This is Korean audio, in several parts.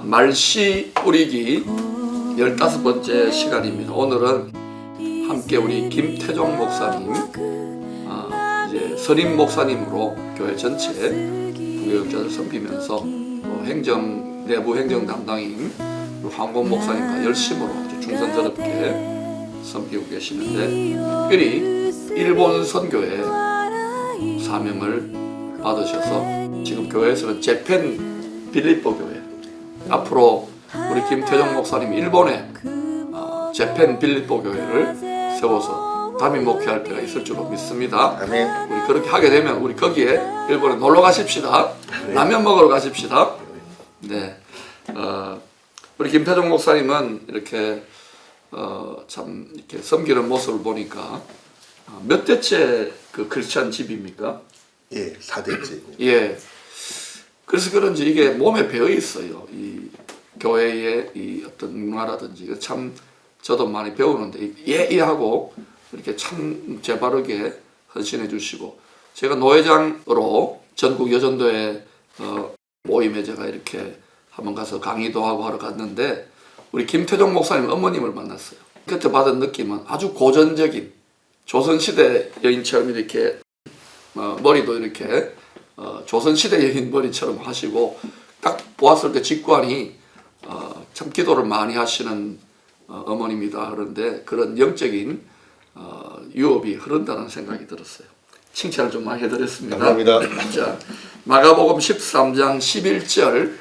말씨 뿌리기 15번째 시간입니다. 오늘은 함께 우리 김태종 목사님, 이제 선임 목사님으로 교회 전체 부교육자를 섬기면서 내부 행정 담당인 황곤 목사님과 열심으로 아주 충성스럽게 섬기고 계시는데, 특별히 일본 선교에 사명을 받으셔서 지금 교회에서는 재팬 빌립보 교회, 앞으로 우리 김태종 목사님 일본에 재팬 빌립보 교회를 세워서 담임 목회할 때가 있을 줄로 믿습니다. 아멘. 우리 그렇게 하게 되면 우리 거기에 일본에 놀러 가십시다. 라면 먹으러 가십시다. 네, 우리 김태종 목사님은 이렇게 참 이렇게 섬기는 모습을 보니까 몇 대째 그 크리스찬 집입니까? 예, 4대째. 예. 그래서 그런지 이게 몸에 배어 있어요. 이 교회의 이 어떤 문화라든지. 참 저도 많이 배우는데 예의하고 이렇게 참 재바르게 헌신해 주시고, 제가 노회장으로 전국 여전도회 모임에 제가 이렇게 한번 가서 강의도 하고 하러 갔는데, 우리 김태종 목사님 어머님을 만났어요. 그때 받은 느낌은 아주 고전적인 조선시대 여인처럼 이렇게 머리도 이렇게 조선시대 여인 머리처럼 하시고, 딱 보았을 때 직관이 참 기도를 많이 하시는 어머님이다. 그런데 그런 영적인 유업이 흐른다는 생각이 들었어요. 칭찬을 좀 많이 해드렸습니다. 감사합니다. 자, 마가복음 13장 11절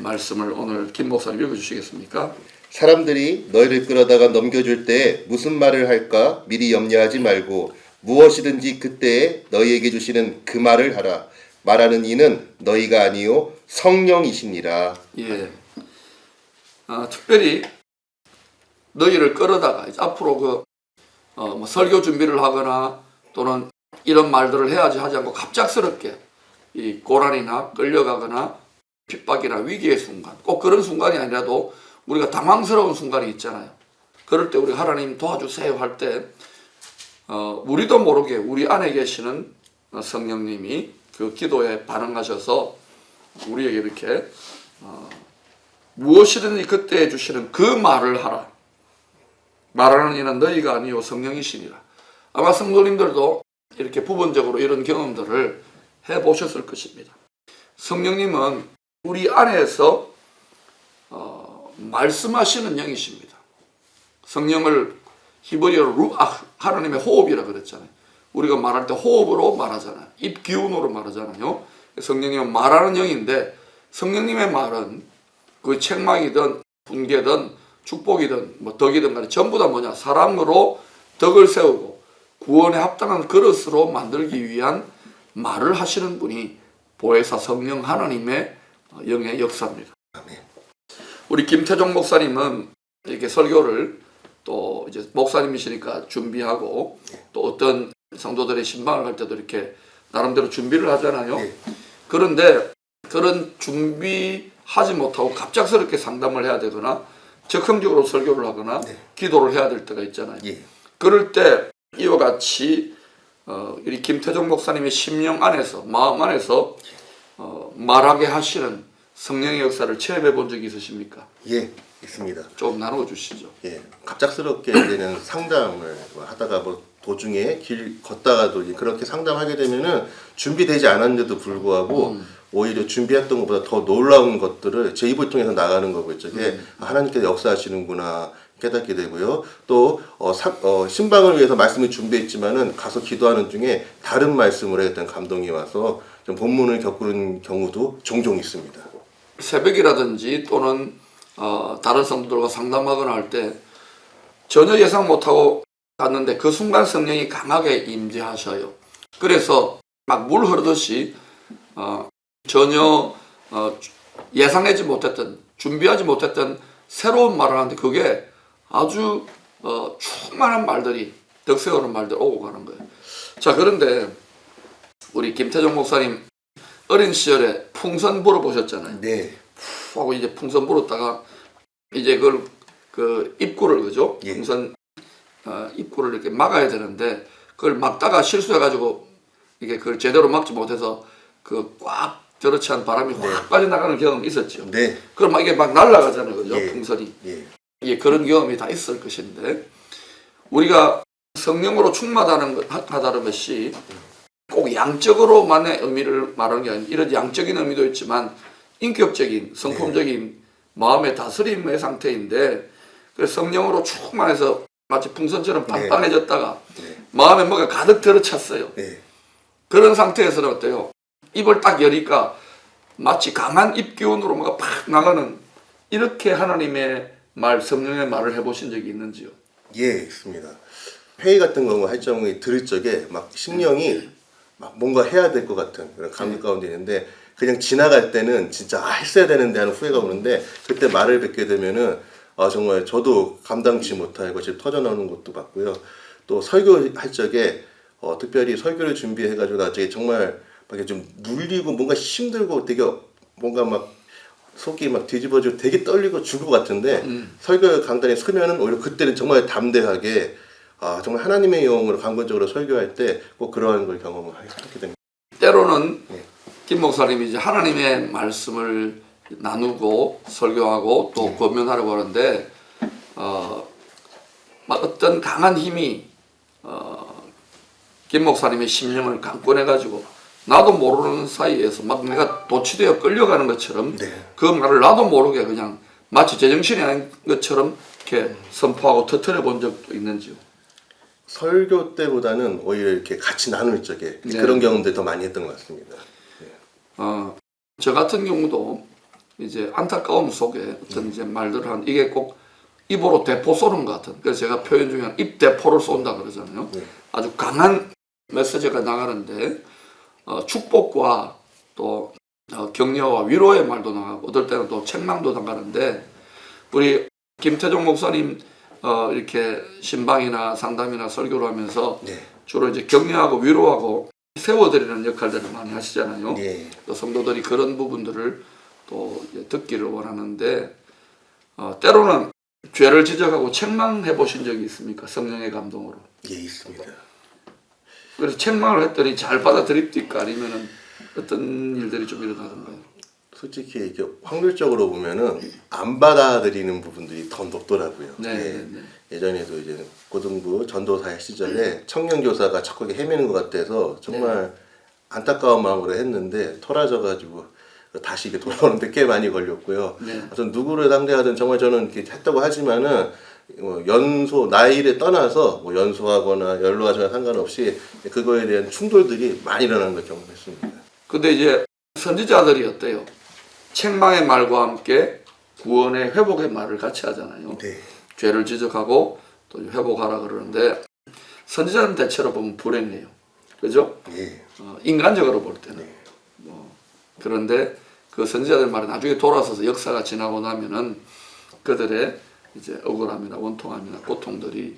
말씀을 오늘 김 목사님 읽어주시겠습니까? 사람들이 너희를 끌어다가 넘겨줄 때 무슨 말을 할까 미리 염려하지 말고 무엇이든지 그때에 너희에게 주시는 그 말을 하라. 말하는 이는 너희가 아니요 성령이시니라. 예. 특별히 너희를 끌어다가 이제 앞으로 뭐 설교 준비를 하거나 또는 이런 말들을 해야지 하지 않고 갑작스럽게 이 고난이나 끌려가거나 핍박이나 위기의 순간, 꼭 그런 순간이 아니라도 우리가 당황스러운 순간이 있잖아요. 그럴 때 우리 하나님 도와주세요 할 때 우리도 모르게 우리 안에 계시는 성령님이 그 기도에 반응하셔서 우리에게 이렇게 무엇이든지 그때 해주시는 그 말을 하라. 말하는 이는 너희가 아니요 성령이시니라. 아마 성도님들도 이렇게 부분적으로 이런 경험들을 해보셨을 것입니다. 성령님은 우리 안에서 말씀하시는 영이십니다. 성령을 히브리어로 루ach, 하나님의 호흡이라 그랬잖아요. 우리가 말할 때 호흡으로 말하잖아요. 입 기운으로 말하잖아요. 성령님은 말하는 영인데, 성령님의 말은 그 책망이든 훈계든 축복이든 뭐 덕이든 간에 전부 다 뭐냐, 사랑으로 덕을 세우고 구원에 합당한 그릇으로 만들기 위한 말을 하시는 분이 보혜사 성령 하나님의 영의 역사입니다. 아멘. 우리 김태종 목사님은 이렇게 설교를 또 이제 목사님이시니까 준비하고, 또 어떤 성도들의 신방을 할 때도 이렇게 나름대로 준비를 하잖아요. 예. 그런데 그런 준비하지 못하고 갑작스럽게 상담을 해야 되거나 즉흥적으로 설교를 하거나 기도를 해야 될 때가 있잖아요. 예. 그럴 때 이와 같이 우리 김태종 목사님의 심령 안에서, 마음 안에서 말하게 하시는 성령의 역사를 체험해 본 적이 있으십니까? 예, 있습니다. 좀 나누어 주시죠. 예, 갑작스럽게 되는 상담을 하다가 뭐 도중에 길 걷다가도 그렇게 상담하게 되면은 준비되지 않았는데도 불구하고 오히려 준비했던 것보다 더 놀라운 것들을 제 입을 통해서 나가는 거고, 이쪽에 하나님께서 역사하시는구나 깨닫게 되고요. 또 신방을 위해서 말씀을 준비했지만은 가서 기도하는 중에 다른 말씀을 했던 감동이 와서 좀 본문을 겪는 경우도 종종 있습니다. 새벽이라든지 또는 다른 성도들과 상담하거나 할 때 전혀 예상 못하고 갔는데 그 순간 성령이 강하게 임재하셔요. 그래서 막 물 흐르듯이 전혀 예상하지 못했던, 준비하지 못했던 새로운 말을 하는데 그게 아주 충만한 말들이, 덕세우는 말들 오고 가는 거예요. 자, 그런데 우리 김태종 목사님 어린 시절에 풍선 불어보셨잖아요. 네. 푸 하고 이제 풍선 불었다가 이제 그걸 그 입구를, 그죠? 예. 풍선 입구를 이렇게 막아야 되는데 그걸 막다가 실수해가지고 이게 그걸 제대로 막지 못해서 그 꽉 저렇지 않은 바람이 확 빠져나가는 경험이 있었죠. 네. 그럼 막 이게 막 날아가잖아요, 그죠? 예. 풍선이. 예. 예, 그런 경험이 다 있을 것인데 우리가 성령으로 충만하다는 것이 꼭 양적으로만의 의미를 말하는 게 아니라 이런 양적인 의미도 있지만 인격적인 성품적인 마음의 다스림의 상태인데 그래서 성령으로 충만해서 마치 풍선처럼 빵빵해졌다가 마음에 뭐가 가득 들어찼어요. 그런 상태에서는 어때요? 입을 딱 여니까 마치 강한 입기운으로 뭐가 팍 나가는 이렇게 하나님의 말, 성령의 말을 해보신 적이 있는지요? 예, 있습니다. 회의 같은 거 할 경우에 들을 적에 막 심령이 막 뭔가 해야 될 것 같은 그런 감격 가운데 있는데 그냥 지나갈 때는 진짜 했어야 되는데 하는 후회가 오는데 그때 말을 뵙게 되면은 정말 저도 감당치 못할 것이 터져나오는 것도 봤고요. 또 설교할 적에 특별히 설교를 준비해가지고 나중에 정말 막 이렇게 좀 눌리고 뭔가 힘들고 되게 뭔가 막 속이 막 뒤집어지고 되게 떨리고 죽을 것 같은데 설교 강단에 서면은 오히려 그때는 정말 담대하게 정말 하나님의 영으로 강건적으로 설교할 때 꼭 그러한 걸 경험하게 됩니다. 때로는 김 목사님이 이제 하나님의 말씀을 나누고 설교하고 또 권면하려고 하는데 막 어떤 강한 힘이 김 목사님의 심령을 강권해가지고 나도 모르는 사이에서 막 내가 도취되어 끌려가는 것처럼 그 말을 나도 모르게 그냥 마치 제정신이 아닌 것처럼 이렇게 선포하고 터뜨려 본 적도 있는지요? 설교 때보다는 오히려 이렇게 같이 나눌 적에 그런 경험들 더 많이 했던 것 같습니다. 저 같은 경우도 이제 안타까움 속에 어떤 이제 말들을 한 이게 꼭 입으로 대포 쏘는 것 같은 그래서 제가 표현 중에 입 대포를 쏜다 그러잖아요. 아주 강한 메시지가 나가는데 축복과 또 격려와 위로의 말도 나가고 어떨 때는 또 책망도 나가는데 우리 김태종 목사님 이렇게 신방이나 상담이나 설교를 하면서 주로 이제 격려하고 위로하고 세워드리는 역할들을 많이 하시잖아요. 또 성도들이 그런 부분들을 또 듣기를 원하는데 때로는 죄를 지적하고 책망해 보신 적이 있습니까? 성령의 감동으로. 예, 있습니다. 그래서 책망을 했더니 잘 받아들입니까? 아니면은 어떤 일들이 좀 일어나던가요? 솔직히 이렇게 확률적으로 보면은 안 받아들이는 부분들이 더 높더라고요. 예전에도 이제 고등부 전도사 시절에 청년교사가 자꾸 헤매는 것 같아서 정말 안타까운 마음으로 했는데 토라져가지고 다시 이게 돌아오는데 꽤 많이 걸렸고요. 어떤 누구를 상대하든 정말 저는 이렇게 했다고 하지만은 연소 나이를 떠나서 뭐 연소하거나 연로하거나 상관없이 그거에 대한 충돌들이 많이 일어나는 걸 경험했습니다. 근데 이제 선지자들이 어때요? 책망의 말과 함께 구원의 회복의 말을 같이 하잖아요. 죄를 지적하고 또 회복하라 그러는데 선지자는 대체로 보면 불행해요. 그죠? 인간적으로 볼 때는. 그런데 그 선지자들 말은 나중에 돌아서서 역사가 지나고 나면은 그들의 이제 억울함이나 원통함이나 고통들이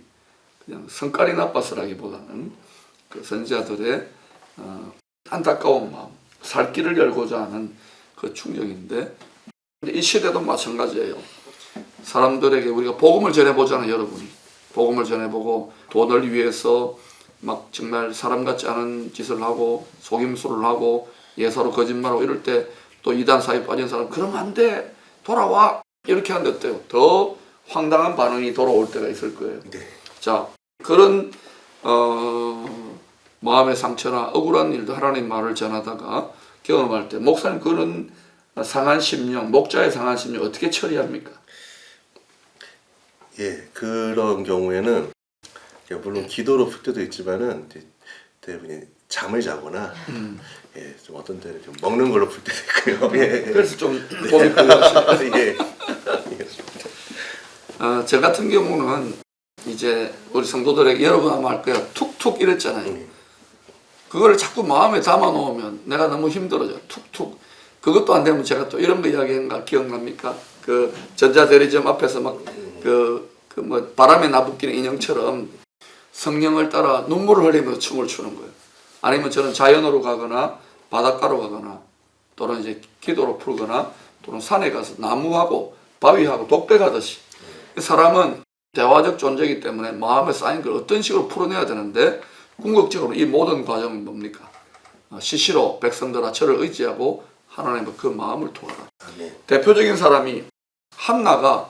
그냥 성깔이 나빠서라기보다는 그 선지자들의 안타까운 마음, 살 길을 열고자 하는 그 충격인데 이 시대도 마찬가지예요. 사람들에게 우리가 복음을 전해보잖아요, 여러분이. 복음을 전해보고 돈을 위해서 막 정말 사람 같지 않은 짓을 하고 속임수를 하고 예사로 거짓말하고 이럴 때 또 이단 사이에 빠진 사람 그러면 안 돼, 돌아와 이렇게 하는데 어때요? 더 황당한 반응이 돌아올 때가 있을 거예요. 자, 그런 마음의 상처나 억울한 일도 하나님 말을 전하다가 경험할 때 목사님 그런 상한 심령, 목자의 상한 심령 어떻게 처리합니까? 그런 경우에는 물론 기도로 풀 때도 있지만은 대부분이 잠을 자거나 좀 어떤 때는 좀 먹는 걸로 풀 때도 있고요. 그래서 좀 몸이 풀려가지고. 저 같은 경우는 이제 우리 성도들에게 여러분 아마 알 거야 툭툭 이랬잖아요. 그걸 자꾸 마음에 담아 놓으면 내가 너무 힘들어져. 툭툭. 그것도 안 되면 제가 또 이런 거 이야기한 거 기억납니까? 그 전자대리점 앞에서 막 뭐 바람에 나부끼는 인형처럼 성령을 따라 눈물을 흘리면서 춤을 추는 거예요. 아니면 저는 자연으로 가거나 바닷가로 가거나 또는 이제 기도로 풀거나 또는 산에 가서 나무하고 바위하고 독백하듯이 사람은 대화적 존재이기 때문에 마음에 쌓인 걸 어떤 식으로 풀어내야 되는데 궁극적으로 이 모든 과정은 뭡니까? 시시로 백성들아 저를 의지하고 하나님은 그 마음을 도와라. 아멘. 대표적인 사람이 한나가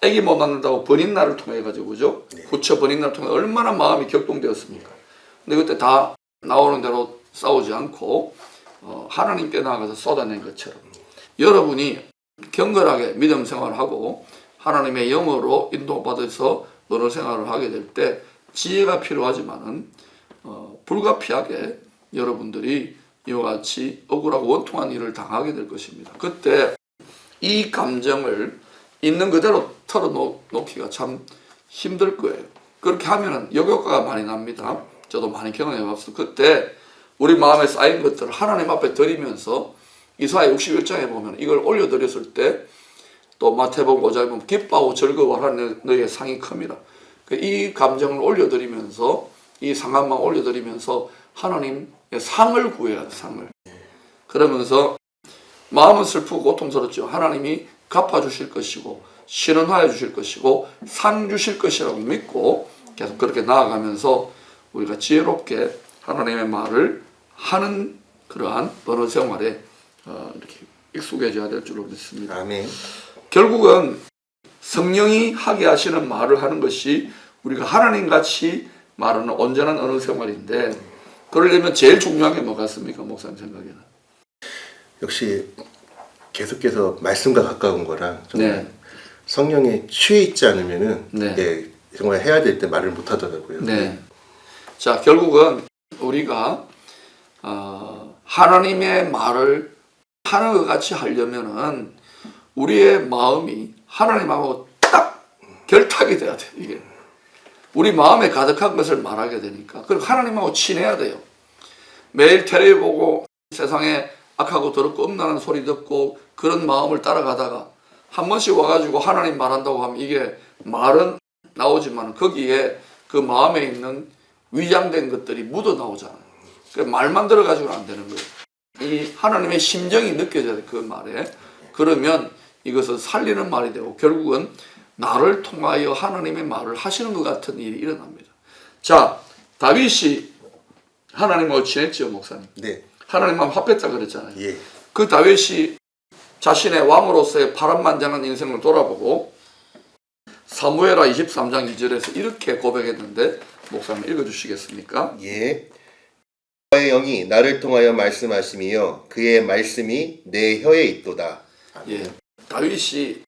아기 못 낳는다고 번인날을 통해 가지고 그죠? 네. 구처 번인날을 통해 얼마나 마음이 격동되었습니까? 근데 그때 다 나오는 대로 싸우지 않고 하나님께 나아가서 쏟아낸 것처럼 여러분이 경건하게 믿음 생활을 하고 하나님의 영으로 인도받아서 언어 생활을 하게 될 때 지혜가 필요하지만은 불가피하게 여러분들이 이와 같이 억울하고 원통한 일을 당하게 될 것입니다. 그때 이 감정을 있는 그대로 털어놓기가 참 힘들 거예요. 그렇게 하면은 역효과가 많이 납니다. 저도 많이 경험해 봤어요. 그때 우리 마음에 쌓인 것들을 하나님 앞에 드리면서 이사야 61장에 보면 이걸 올려드렸을 때 또 마태복음 5장에 보면 기뻐하고 즐거워하는 너의 상이 큽니다. 이 감정을 올려드리면서 이 상한 마음 올려드리면서 하나님의 상을 구해야 돼. 상을. 그러면서 마음은 슬프고 고통스럽지만 하나님이 갚아주실 것이고 신원하여 주실 것이고 상 주실 것이라고 믿고 계속 그렇게 나아가면서 우리가 지혜롭게 하나님의 말을 하는 그러한 언어 생활에 이렇게 익숙해져야 될 줄로 믿습니다. 아멘. 결국은 성령이 하게 하시는 말을 하는 것이 우리가 하나님같이 말하는 온전한 언어 생활인데 그러려면 제일 중요한 게 뭐 같습니까? 목사님 생각에는. 역시 계속해서 말씀과 가까운 거랑 정말 네. 성령에 취해 있지 않으면은 네. 예, 정말 해야 될 때 말을 못 하더라고요. 네. 자, 결국은 우리가 하나님의 말을 하는 것 같이 하려면은 우리의 마음이 하나님하고 딱 결탁이 돼야 돼. 이게 우리 마음에 가득한 것을 말하게 되니까. 그리고 하나님하고 친해야 돼요. 매일 텔레비 보고 세상에 악하고 더럽고 음란한 소리 듣고 그런 마음을 따라가다가 한 번씩 와가지고 하나님 말한다고 하면 이게 말은 나오지만 거기에 그 마음에 있는 위장된 것들이 묻어 나오잖아요. 그러니까 말만 들어가지고는 안 되는 거예요. 이 하나님의 심정이 느껴져야 돼, 그 말에. 그러면 이것은 살리는 말이 되고 결국은 나를 통하여 하나님의 말을 하시는 것 같은 일이 일어납니다. 자, 다윗이 하나님하고 친했죠, 목사님. 네. 하나님하고 합했다 그랬잖아요. 예. 그 다윗이 자신의 왕으로서의 파란만장한 인생을 돌아보고 사무엘하 23장 2절에서 이렇게 고백했는데 목사님 읽어주시겠습니까? 예. 여호와의 영이 나를 통하여 말씀하심이여 그의 말씀이 내 혀에 있도다. 예, 다윗이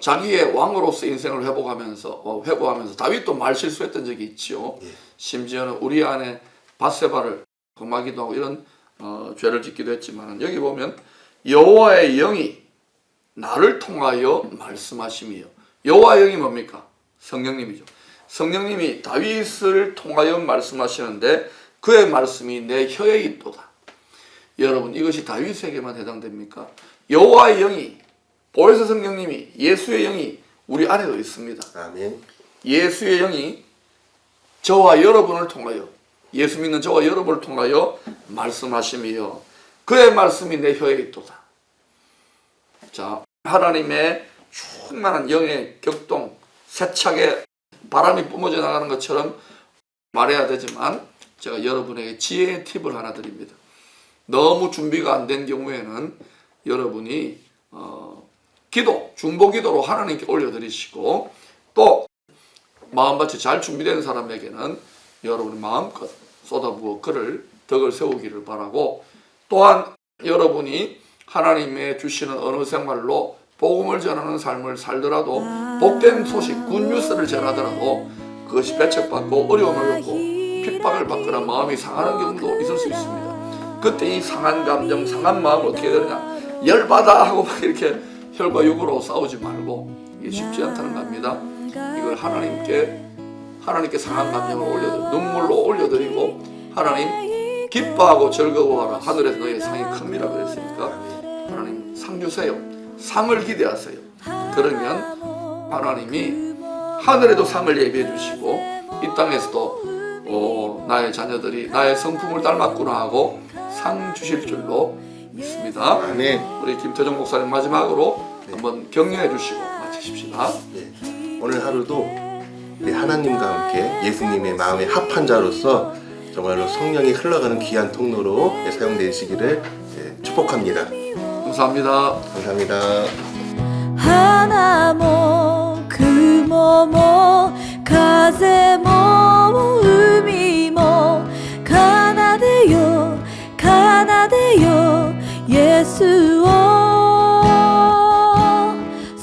자기의 왕으로서 인생을 회복하면서 다윗도 말 실수했던 적이 있죠. 예. 심지어는 우리 안에 밧세바를 범하기도 하고 이런 죄를 짓기도 했지만 여기 보면 여호와의 영이 나를 통하여 말씀하심이요. 여호와의 영이 뭡니까? 성령님이죠. 성령님이 다윗을 통하여 말씀하시는데 그의 말씀이 내 혀에 있도다. 여러분 이것이 다윗에게만 해당됩니까? 여호와의 영이 보혜사 성령님이 예수의 영이 우리 안에도 있습니다. 아멘. 예수의 영이 저와 여러분을 통하여 예수 믿는 저와 여러분을 통하여 말씀하심이요 그의 말씀이 내 혀에 있도다. 자, 하나님의 충만한 영의 격동 세차게 바람이 뿜어져 나가는 것처럼 말해야 되지만 제가 여러분에게 지혜의 팁을 하나 드립니다. 너무 준비가 안 된 경우에는 여러분이 중보 기도로 하나님께 올려드리시고 또 마음밭이 잘 준비된 사람에게는 여러분이 마음껏 쏟아부어 그를 덕을 세우기를 바라고 또한 여러분이 하나님의 주시는 어느 생활로 복음을 전하는 삶을 살더라도 복된 소식, 굿뉴스를 전하더라도 그것이 배척받고 어려움을 겪고 핍박을 받거나 마음이 상하는 경우도 있을 수 있습니다. 그때 이 상한 감정, 상한 마음을 어떻게 되느냐 열받아 하고 막 이렇게 혈과 육으로 싸우지 말고 이게 쉽지 않다는 겁니다. 이걸 하나님께 상한 감정을 눈물로 올려드리고 하나님 기뻐하고 즐거워하라 하늘에서 너의 상이 큽니다 그랬으니까 하나님 상 주세요. 상을 기대하세요. 그러면 하나님이 하늘에도 상을 예비해 주시고 이 땅에서도 나의 자녀들이 나의 성품을 닮았구나 하고 상 주실 줄로 믿습니다. 아멘. 우리 김태정 목사님 마지막으로 한번 격려해 주시고 마치십시다. 네. 오늘 하루도 우리 하나님과 함께 예수님의 마음에 합한 자로서 정말로 성령이 흘러가는 귀한 통로로 사용되시기를 축복합니다. 감사합니다. 감사합니다. 花も雲も風も海も奏でよ奏でよイエスを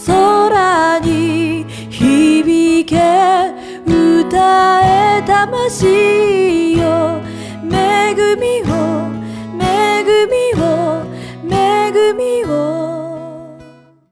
空に響け歌え魂